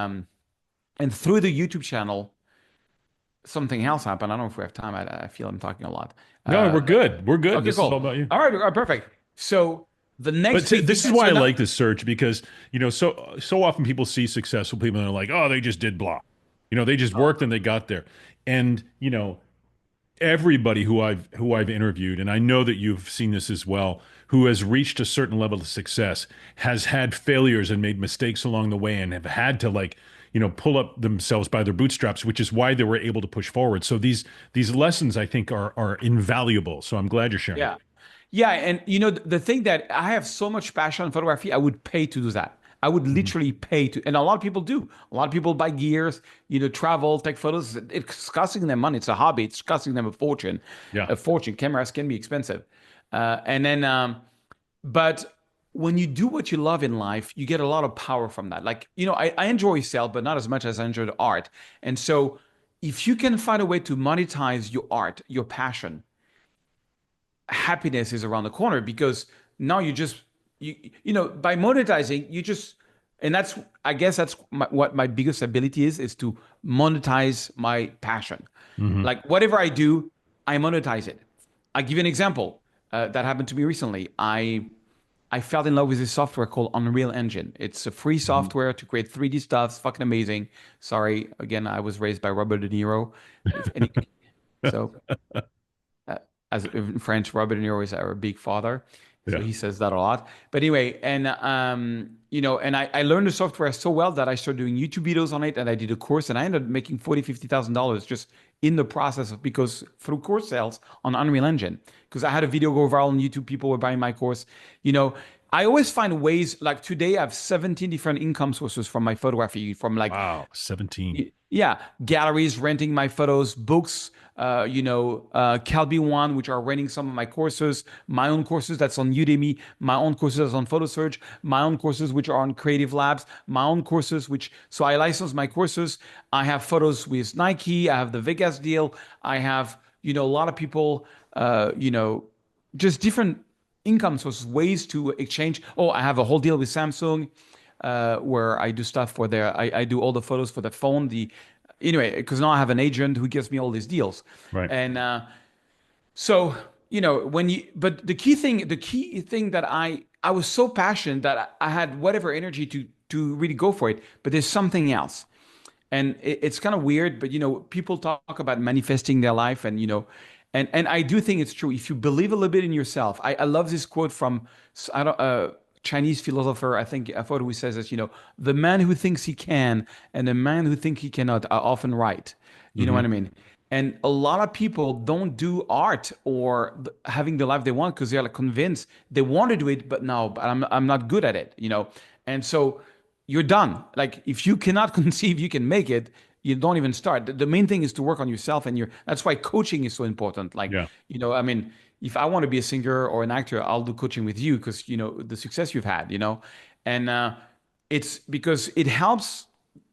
and through the YouTube channel, something else happened. I don't know if we have time. I feel I'm talking a lot. No, we're good. We're good. Okay, This is cool. all about you. All right, perfect. So the But next big this thing, is why so I now, like this search because, so often people see successful people and they're like, oh, they just did blah. They just worked and they got there. And, everybody who I've interviewed, and I know that you've seen this as well, who has reached a certain level of success has had failures and made mistakes along the way and have had to like, pull up themselves by their bootstraps, which is why they were able to push forward. So these lessons I think are invaluable. So I'm glad you're sharing. yeah. Yeah, and the thing that I have so much passion in photography, I would pay to do that. I would Mhm. literally pay to, and a lot of people do. A lot of people buy gears, travel, take photos. It's costing them money. It's a hobby. It's costing them a fortune. Yeah. A fortune. Cameras can be expensive. And then, but when you do what you love in life, you get a lot of power from that. Like, I enjoy sales, but not as much as I enjoy the art. And so, if you can find a way to monetize your art, your passion, happiness is around the corner because now by monetizing you just and that's I guess that's what my biggest ability is to monetize my passion. Hmm. Like whatever I do, I monetize it. I give you an example that happened to me recently. I fell in love with this software called Unreal Engine. It's a free Hmm. software to create 3D stuff. It's fucking amazing. Sorry, again, I was raised by Robert De Niro. If any, so uh, as in French, Robert De Niro is our big father, so Yeah. he says that a lot. But anyway, and and I learned the software so well that I started doing YouTube videos on it, and I did a course, and I ended up making $40,000, $50,000 just in the process of because through course sales on Unreal Engine, because I had a video go viral on YouTube, people were buying my course. You know, I always find ways. Like today, I have 17 different income sources from my photography, from like Wow. 17. yeah, galleries renting my photos, books, Calbi One, which are renting some of my courses, my own courses that's on Udemy, my own courses that's on PhotoSearch, my own courses which are on Creative Labs, my own courses so I license my courses. I have photos with Nike, I have the Vegas deal, I have, a lot of people, just different income sources, ways to exchange. Oh, I have a whole deal with Samsung where I do stuff for I do all the photos for the phone. Anyway, because now I have an agent who gives me all these deals, Right. and so but the key thing that I was so passionate that I had whatever energy to really go for it. But there's something else, and it's kind of weird. But people talk about manifesting their life, and and I do think it's true. If you believe a little bit in yourself, I love this quote from I don't Chinese philosopher. I thought who says this. The man who thinks he can and the man who thinks he cannot are often right. You know Hmm. what I mean? And a lot of people don't do art or having the life they want because they're like convinced they want to do it, but no, but I'm not good at it. And so you're done. Like if you cannot conceive, you can make it. You don't even start. The main thing is to work on yourself, and that's why coaching is so important. Like, Yeah. I mean, if I want to be a singer or an actor, I'll do coaching with you because the success you've had. And it's because it helps.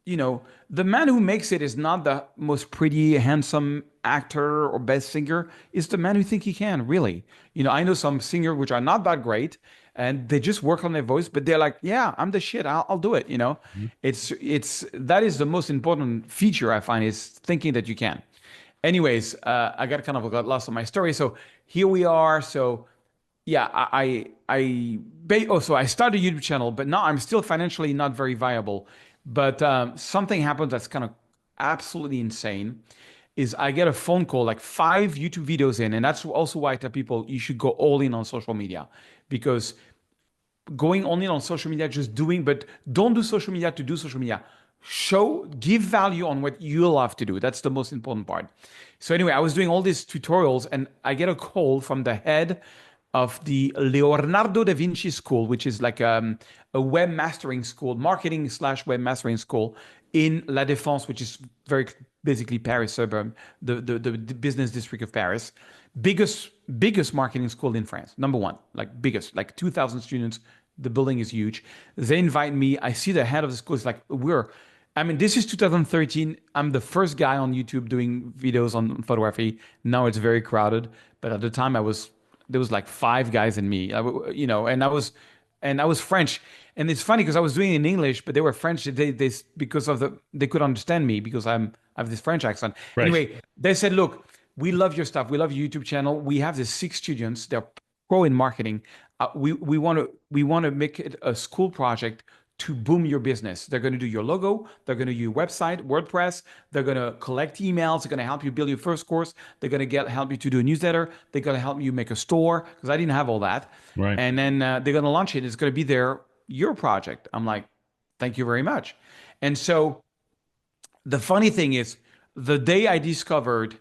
The man who makes it is not the most pretty, handsome actor or best singer. It's the man who think he can, really. I know some singers which are not that great and they just work on their voice, but they're like, yeah, I'm the shit. I'll do it. Mhm. That is the most important feature I find is thinking that you can. Anyways, I got lost on my story. So here we are. So yeah, so I started a YouTube channel, but now I'm still financially not very viable. But something happened that's kind of absolutely insane. Is I get a phone call like 5 YouTube videos in, and that's also why I tell people you should go all in on social media, because going only on social media, just doing, but don't do social media to do social media. Give value on what you love to do. That's the most important part. So anyway, I was doing all these tutorials and I get a call from the head of the Leonardo da Vinci School, which is like a web mastering school, marketing slash web mastering school in La Défense, which is very basically Paris suburb, the business district of Paris. Biggest marketing school in France, number one, like biggest, like 2,000 students. The building is huge. They invite me. I see the head of the school. It's like I mean, this is 2013. I'm the first guy on YouTube doing videos on photography. Now it's very crowded, but at the time there was like 5 guys and me. And I was French. And it's funny because I was doing it in English, but they were French. They because of they could understand me because I have this French accent. Right. Anyway, they said, "Look, we love your stuff. We love your YouTube channel. We have these 6 students. They're pro in marketing. We want to make it a school project to boom your business. They're going to do your logo. They're going to do your website, WordPress. They're going to collect emails. They're going to help you build your first course. They're going to help you to do a newsletter. They're going to help you make a store because I didn't have all that. Right. And then they're going to launch it. It's going to be your project." I'm like, "Thank you very much." And so the funny thing is, the day I discovered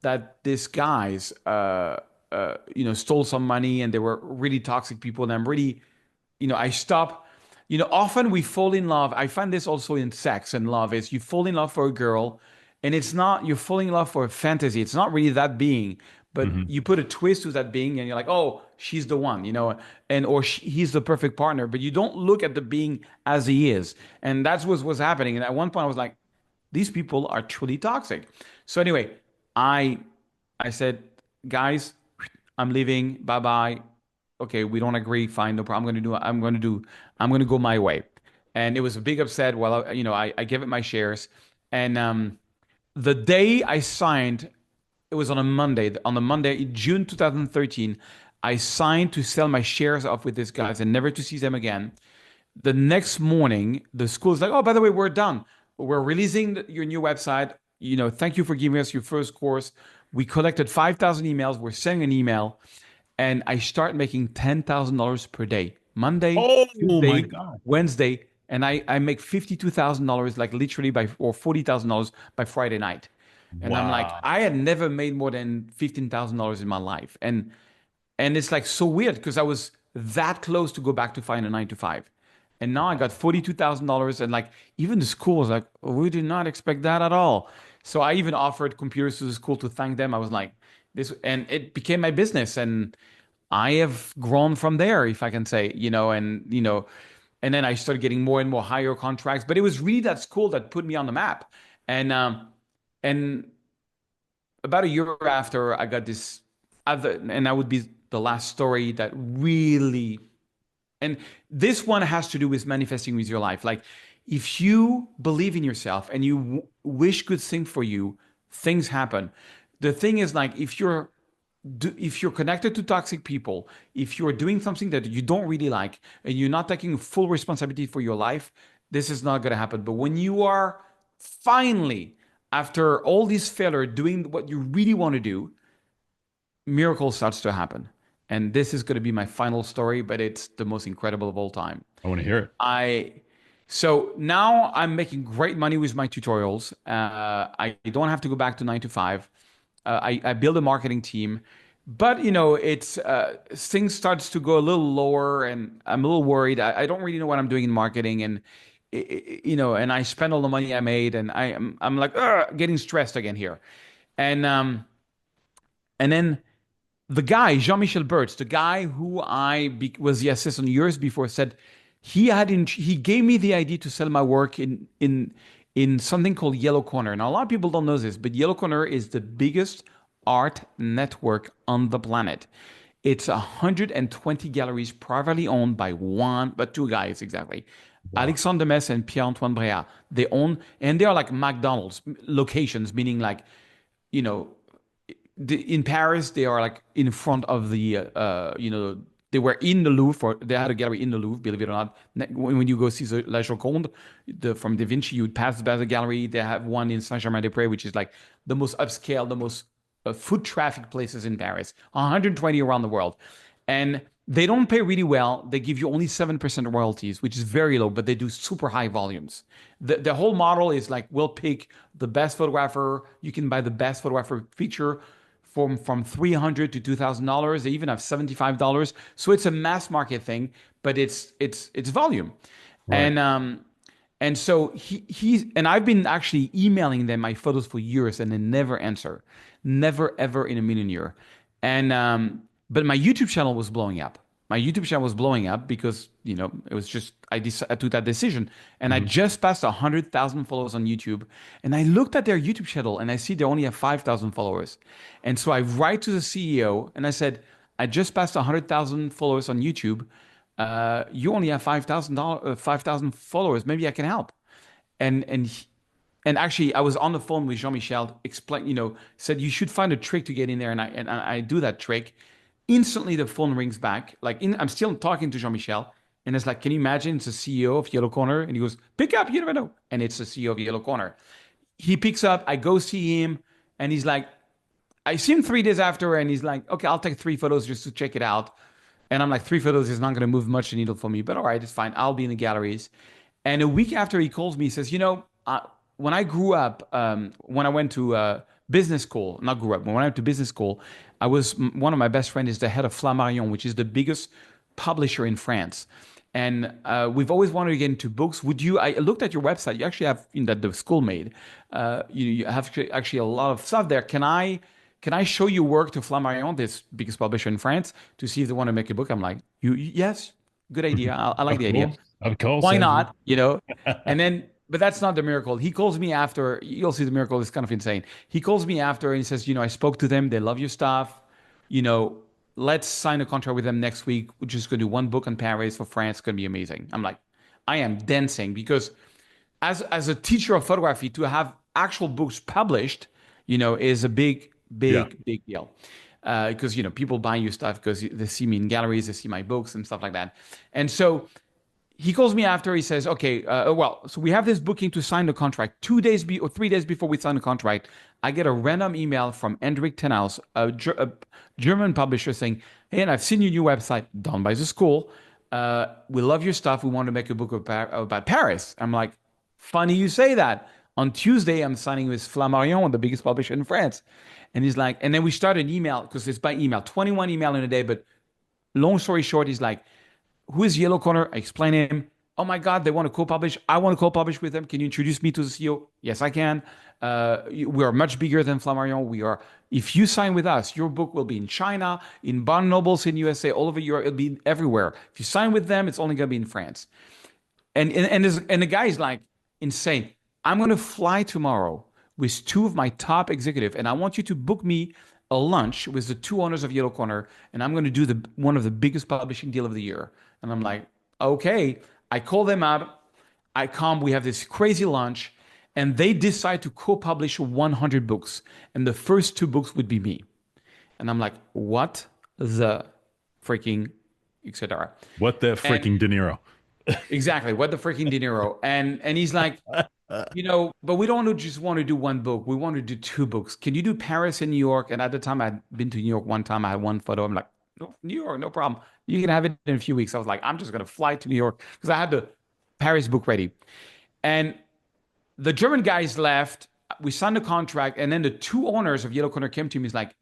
that these guys, stole some money and they were really toxic people, and I'm really, I stop. Often we fall in love. I find this also in sex and love is you fall in love for a girl, and it's not you're falling in love for a fantasy. It's not really that being, but Hmm. you put a twist to that being, and you're like, oh, she's the one, and or he's the perfect partner. But you don't look at the being as he is, and that's what was happening. And at one point, I was like, these people are truly toxic. So anyway, I I said, guys, I'm leaving. Bye bye. Okay, we don't agree. Fine, no problem. I'm gonna go my way. And it was a big upset. Well, I gave it my shares. And the day I signed, it was on a Monday. On the Monday, June 2013, I signed to sell my shares off with these guys and never to see them again. The next morning, the school's like, "Oh, by the way, we're done. We're releasing your new website. Thank you for giving us your first course. We collected 5,000 emails. We're sending an email." And I start making $10,000 per day, Monday, Oh my Tuesday, God. Wednesday. And I make $52,000, like literally or $40,000 by Friday night. And I'm like, Wow. I had never made more than $15,000 in my life. And it's like so weird because I was that close to go back to find a 9 to 5. And now I got $42,000. And like, even the school was like, "Oh, we did not expect that at all." So I even offered computers to the school to thank them. I was like, and it became my business. And I have grown from there, if I can say, and then I started getting more and more higher contracts. But it was really that school that put me on the map. And about a year after, I got this other, and that would be the last story that really, and this one has to do with manifesting with your life. Like, if you believe in yourself and you wish good things for you, things happen. The thing is, like, if you're connected to toxic people, if you're doing something that you don't really like, and you're not taking full responsibility for your life, this is not going to happen. But when you are finally, after all this failure, doing what you really want to do, miracle starts to happen. And this is going to be my final story, but it's the most incredible of all time. I want to hear it. I So now I'm making great money with my tutorials. I don't have to go back to 9 to 5. I build a marketing team, but it's things starts to go a little lower, and I'm a little worried. I don't really know what I'm doing in marketing, and and I spend all the money I made, and I'm like, "Ugh," getting stressed again here, and and then the guy, Jean-Michel Bertz, the guy who was the assistant years before, said he gave me the idea to sell my work in something called Yellow Corner. Now, a lot of people don't know this, but Yellow Corner is the biggest art network on the planet. It's 120 galleries privately owned by but 2 guys exactly. Wow. Alexandre Demess and Pierre-Antoine Bréat. And they are like McDonald's locations, meaning like, you know, in Paris, they are like in front of the, they were in the Louvre, or they had a gallery in the Louvre, believe it or not. When you go see the La Joconde from Da Vinci, you would pass by the gallery. They have one in Saint-Germain-des-Prés, which is like the most upscale, the most foot traffic places in Paris, 120 around the world. And they don't pay really well. They give you only 7% royalties, which is very low, but they do super high volumes. The whole model is like, we'll pick the best photographer. You can buy the best photographer feature from $300 to $2,000. They even have $75. So it's a mass market thing, but it's volume. Right. And so he's and I've been actually emailing them my photos for years and they never answer. Never ever in a million year. And but my YouTube channel was blowing up. My YouTube channel was blowing up because, it was just I took that decision. And I Mhm. just passed 100,000 followers on YouTube. And I looked at their YouTube channel and I see they only have 5,000 followers. And so I write to the CEO and I said, I just passed 100,000 followers on YouTube. You only have 5,000 followers. Maybe I can help. And and he- and actually, I was on the phone with Jean-Michel, said you should find a trick to get in there, and I do that trick. Instantly, the phone rings back. I'm still talking to Jean-Michel, and it's like, can you imagine? It's the CEO of Yellow Corner, and he goes, "Pick up, you never know." And it's the CEO of Yellow Corner. He picks up. I go see him, and he's like, I see him 3 days after, and he's like, "Okay, I'll take 3 photos just to check it out." And I'm like, 3 photos is not going to move much the needle for me, but all right, it's fine. I'll be in the galleries. And a week after he calls me, he says, when I grew up, when I went to business school, not grew up, when I went to business school, one of my best friends is the head of Flammarion, which is the biggest publisher in France. And we've always wanted to get into books. I looked at your website. You actually have that the school made. You have actually a lot of stuff there. Can I show you work to Flammarion, this biggest publisher in France, to see if they want to make a book? I'm like, yes, good idea. I like Of the idea. course. Of course, Why Serge. not? And then, but that's not the miracle. He calls me after. You'll see the miracle is kind of insane. He calls me after and he says, I spoke to them. They love your stuff. You know, let's sign a contract with them next week. We're just going to do one book on Paris for France. It's going to be amazing. I'm like, I am dancing because as a teacher of photography, to have actual books published, is a big, Yeah. big, big deal. Because people buy your stuff because they see me in galleries, they see my books and stuff like that. And so he calls me after. He says, "Okay, so we have this booking to sign the contract. 2 days or 3 days before we sign the contract, I get a random email from Hendrik Tenhaus, a German publisher, saying, 'Hey, and I've seen your new website done by the school. We love your stuff. We want to make a book about Paris.'" I'm like, "Funny you say that. On Tuesday, I'm signing with Flammarion, the biggest publisher in France." And he's like, and then we start an email because it's by email, 21 email in a day. But long story short, he's like, "Who is Yellow Corner?" I explain him. "Oh my God, they want to co-publish. I want to co-publish with them. Can you introduce me to the CEO?" "Yes, I can. We are much bigger than Flammarion. We are. If you sign with us, your book will be in China, in Barnes Nobles in USA, all over Europe. It'll be everywhere. If you sign with them, it's only going to be in France." And the guy is like insane. "I'm going to fly tomorrow with two of my top executives, and I want you to book me a lunch with the two owners of Yellow Corner, and I'm going to do one of the biggest publishing deal of the year." And I'm like, "Okay." I call them up. I come. We have this crazy lunch, and they decide to co-publish 100 books, and the first two books would be me. And I'm like, "What the freaking, etc." What the And freaking De Niro? exactly, what the freaking De Niro? And he's like, but we don't just want to do one book. We want to do two books. Can you do Paris and New York? And at the time, I'd been to New York one time. I had one photo. I'm like, "No, New York, no problem. You can have it in a few weeks." I was like, I'm just going to fly to New York because I had the Paris book ready. And the German guys left. We signed the contract. And then the two owners of Yellow Corner came to me. He's like,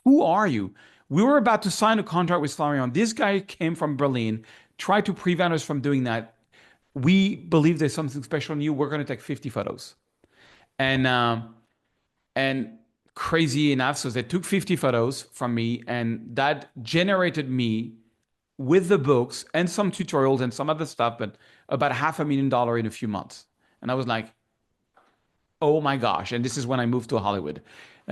"Who are you? We were about to sign a contract with Florian. This guy came from Berlin, tried to prevent us from doing that. We believe there's something special in you. We're going to take 50 photos." And and crazy enough, so they took 50 photos from me, and that generated me with the books and some tutorials and some other stuff, but about $500,000 in a few months. And I was like, "Oh my gosh!" And this is when I moved to Hollywood,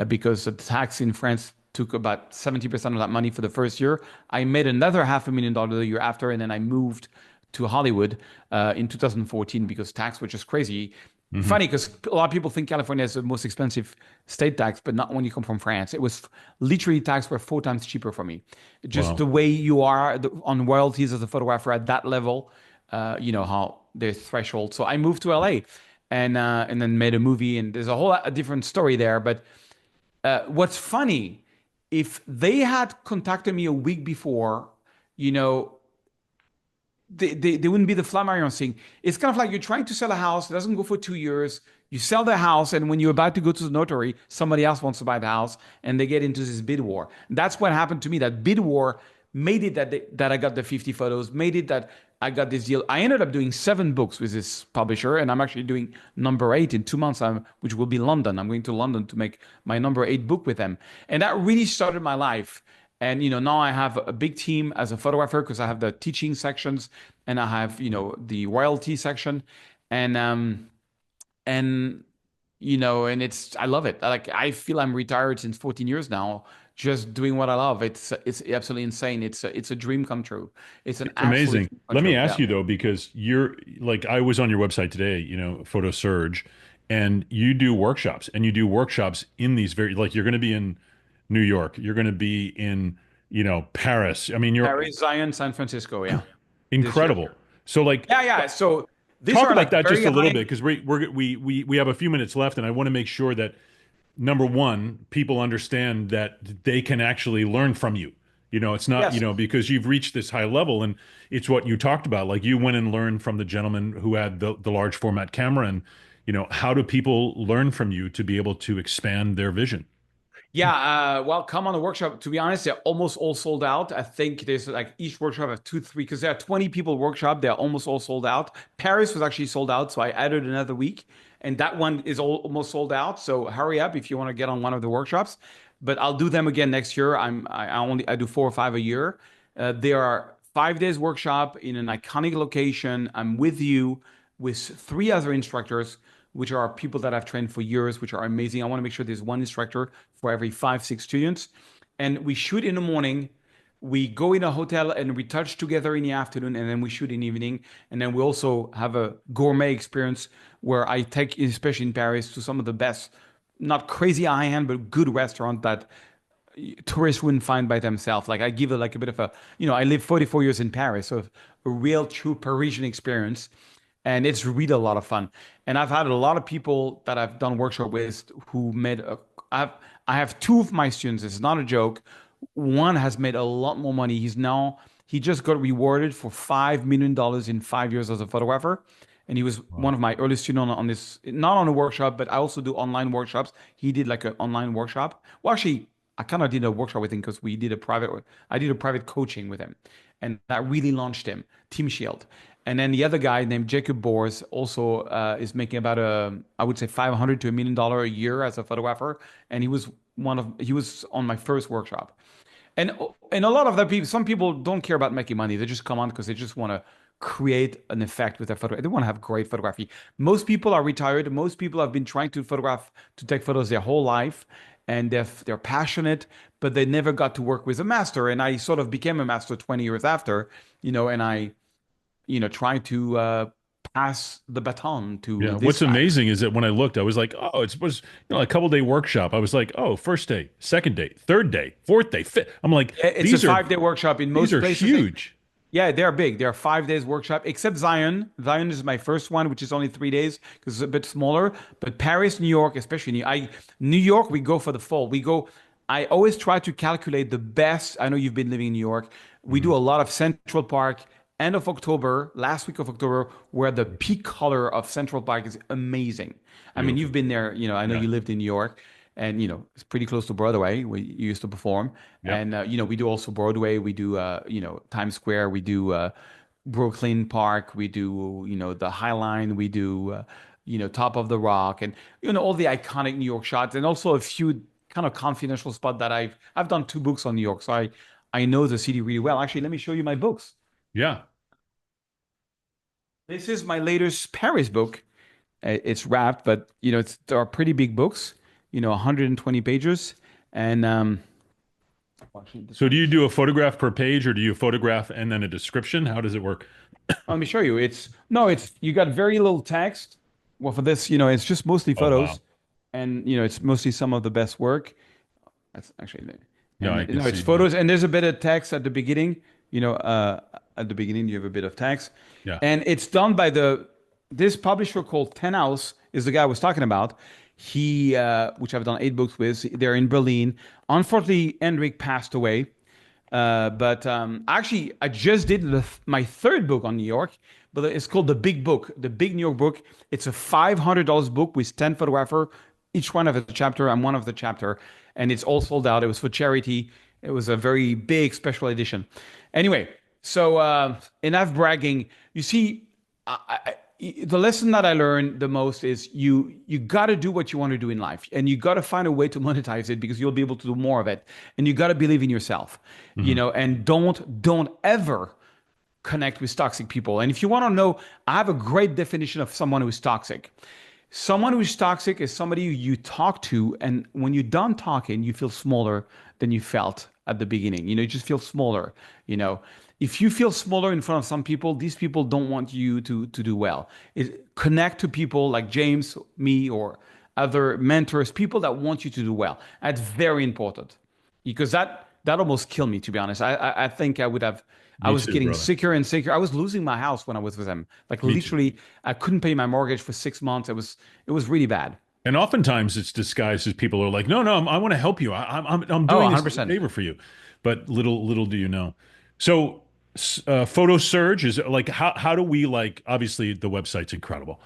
because the tax in France took about 70% of that money for the first year. I made another $500,000 the year after, and then I moved to Hollywood in 2014 because tax was just crazy. Hmm. Funny because a lot of people think California is the most expensive state tax, but not when you come from France. It was literally taxed were 4 times cheaper for me. Just Wow. the way you are on royalties as a photographer at that level, how there's threshold. So I moved to LA and then made a movie, and there's a different story there. But what's funny, if they had contacted me a week before, you know, they wouldn't be the Flammarion thing. It's kind of like you're trying to sell a house, it doesn't go for 2 years. You sell the house, and when you're about to go to the notary, somebody else wants to buy the house, and they get into this bid war. That's what happened to me. That bid war made it that I got the 50 photos, made it that I got this deal. I ended up doing 7 books with this publisher, and I'm actually doing number 8 in 2 months, which will be London. I'm going to London to make my number 8 book with them, and that really started my life. And now I have a big team as a photographer because I have the teaching sections and I have the royalty section, and and and it's I love it. Like I feel I'm retired since 14 years now, just doing what I love. It's absolutely insane. It's a dream come true. It's an It's absolute amazing. dream come Let me true. ask Yeah. you though, because you're like, I was on your website today, Photo Surge, and you do workshops and you do workshops in these very, like, you're going to be in New York, you're going to be in, Paris. I mean, you're Paris, Zion, San Francisco. Yeah, this year. incredible. So, like, Yeah, yeah. So these talk are about like that very just a little high. bit because we have a few minutes left, and I want to make sure that number one, people understand that they can actually learn from you. It's not, Yes. because you've reached this high level and it's what you talked about. Like you went and learned from the gentleman who had the large format camera and, how do people learn from you to be able to expand their vision? Yeah, well, come on the workshop. To be honest, they're almost all sold out. I think there's like each workshop have two, three, because there are 20 people workshop. They're almost all sold out. Paris was actually sold out, so I added another week, and that one is almost sold out. So hurry up if you want to get on one of the workshops. But I'll do them again next year. I do 4 or 5 a year. There are 5 days workshop in an iconic location. I'm with you with 3 other instructors, which are people that I've trained for years, which are amazing. I want to make sure there's one instructor for every 5, 6 students. And we shoot in the morning. We go in a hotel and we touch together in the afternoon, and then we shoot in the evening. And then we also have a gourmet experience where I take, especially in Paris, to some of the best, not crazy high end, but good restaurant that tourists wouldn't find by themselves. Like I give it like a bit of I lived 44 years in Paris, so a real true Parisian experience. And it's really a lot of fun. And I've had a lot of people that I've done workshop with who I have 2 of my students. It's not a joke. One has made a lot more money. He just got rewarded for $5 million in 5 years as a photographer. And he was one Wow. of my early students on this, not on a workshop, but I also do online workshops. He did like an online workshop. Well, actually, I kind of did a workshop with him because I did a private coaching with him. And that really launched him, Team Shield. And then the other guy named Jacob Bors also is making about I would say 500 to $1 million a year as a photographer. And he was on my first workshop. And and a lot of the people, some people don't care about making money. They just come on because they just want to create an effect with their photo. They want to have great photography. Most people are retired. Most people have been trying to take photos their whole life, and they're passionate, but they never got to work with a master. And I sort of became a master 20 years after, and I try to pass the baton to Yeah. this What's guy. amazing is that when I looked, I was like, oh, it was, a couple day workshop. I was like, oh, first day, second day, third day, fourth day, fifth. I'm like, It's a these are 5 day workshop in these most are places. huge. Yeah, they're big. They're 5 days workshop, except Zion. Zion is my first one, which is only 3 days because it's a bit smaller. But Paris, New York, especially New York, we go for the fall. We go. I always try to calculate the best. I know you've been living in New York. We Mhm. do a lot of Central Park, end of October, last week of October, where the peak color of Central Park is amazing. I mean, you've Beautiful. been there. I know Yeah. you lived in New York, and it's pretty close to Broadway where you used to perform. Yep. And we do also Broadway. We do Times Square. We do Brooklyn Park. We do the High Line. We do Top of the Rock, and all the iconic New York shots, and also a few kind of confidential spot that I've done 2 books on New York, so I know the city really well. Actually, let me show you my books. Yeah. This is my latest Paris book. It's wrapped, but there are pretty big books. 120 pages, and actually, this So do one. you do a photograph per page or do you photograph and then a description? How does it work? Let me show you. It's no, it's you got very little text, Well, for this, it's just mostly Oh, wow. photos, and it's mostly some of the best work. That's actually, Yeah, and I can it's see. Yeah. photos, and there's a bit of text at the beginning. At the beginning you have a bit of text, Yeah. and it's done by this publisher called Ten House is the guy I was talking about. Which I've done 8 books with. They're in Berlin. Unfortunately, Hendrik passed away. But actually, I just did my third book on New York, but it's called The Big Book, The Big New York Book. It's a $500 book with 10 photographer, each one of a chapter. I'm one of the chapter, and it's all sold out. It was for charity. It was a very big special edition. Anyway, so enough bragging. You see, the lesson that I learned the most is you got to do what you want to do in life, and you got to find a way to monetize it because you'll be able to do more of it, and you got to believe in yourself, Hmm. and don't ever connect with toxic people. And if you want to know, I have a great definition of someone who is toxic. Someone who's toxic is somebody you talk to, and when you're done talking, you feel smaller than you felt at the beginning. You just feel smaller. If you feel smaller in front of some people, these people don't want you to do well. Connect to people like James, me, or other mentors, people that want you to do well. That's very important because that almost killed me, to be honest. I think I Me was too, getting brother. sicker and sicker. I was losing my house when I was with him. Like Me too. literally, I couldn't pay my mortgage for 6 months. It was really bad. And oftentimes it's disguised as people are like, no, no, I want to help you. I'm Oh, doing this as a 100%. favor for you. But little do you know. So, Photo Surge is like, how do we like, obviously the website's incredible.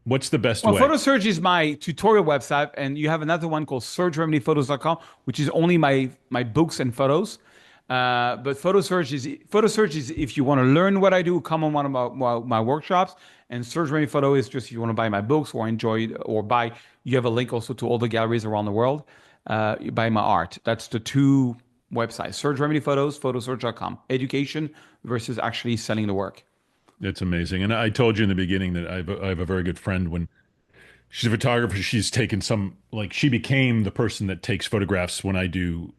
What's the best Well, way? PhotoSurge is my tutorial website, and you have another one called SergeRamelliPhotos.com, which is only my books and photos. But PhotoSurge is if you want to learn what I do, come on one of my workshops. And Serge Ramelli Photo is just if you want to buy my books or enjoy or buy. You have a link also to all the galleries around the world. You buy my art. That's the two websites: Serge Ramelli Photos, PhotoSurge.com. Education versus actually selling the work. It's amazing. And I told you in the beginning that I have a very good friend when she's a photographer. She's taken some like she became the person that takes photographs when I do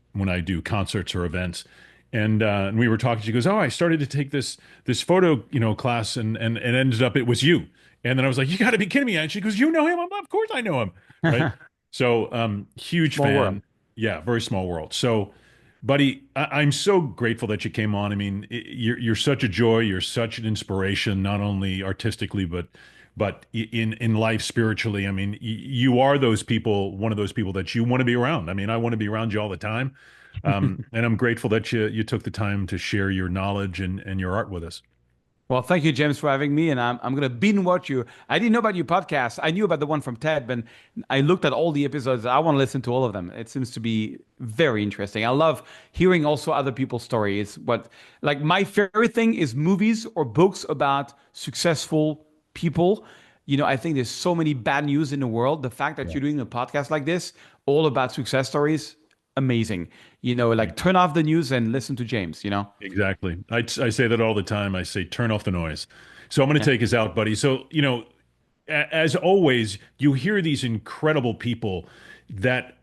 concerts or events. And we were talking. She goes, "Oh, I started to take this photo class, and it ended up it was you." And then I was like, "You got to be kidding me!" And she goes, "You know him? Of course I know him." Right? So huge Small fan. world. Yeah, very small world. So, buddy, I'm so grateful that you came on. I mean, you're such a joy. You're such an inspiration, not only artistically, but in life spiritually. I mean, you are those people, one of those people that you want to be around. I mean, I want to be around you all the time. And I'm grateful that you took the time to share your knowledge and your art with us. Well, thank you, James, for having me. And I'm going to binge watch you. I didn't know about your podcast. I knew about the one from Ted, but I looked at all the episodes. I want to listen to all of them. It seems to be very interesting. I love hearing also other people's stories. But like my favorite thing is movies or books about successful people. I think there's so many bad news in the world. The fact that Yeah. you're doing a podcast like this, all about success stories, amazing. Like turn off the news and listen to James. Exactly. I say that all the time. I say, turn off the noise. So I'm going to Yeah. take us out, buddy. So, as always, you hear these incredible people that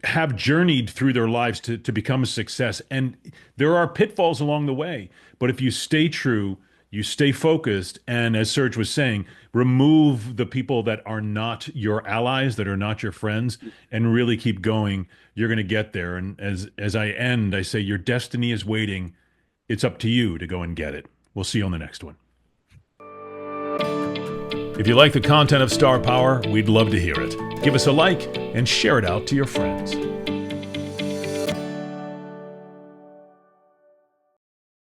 have journeyed through their lives to become a success. And there are pitfalls along the way. But if you stay true, you stay focused, and as Serge was saying, remove the people that are not your allies, that are not your friends, and really keep going, you're going to get there. And as I end, I say, your destiny is waiting. It's up to you to go and get it. We'll see you on the next one. If you like the content of Star Power, we'd love to hear it. Give us a like and share it out to your friends.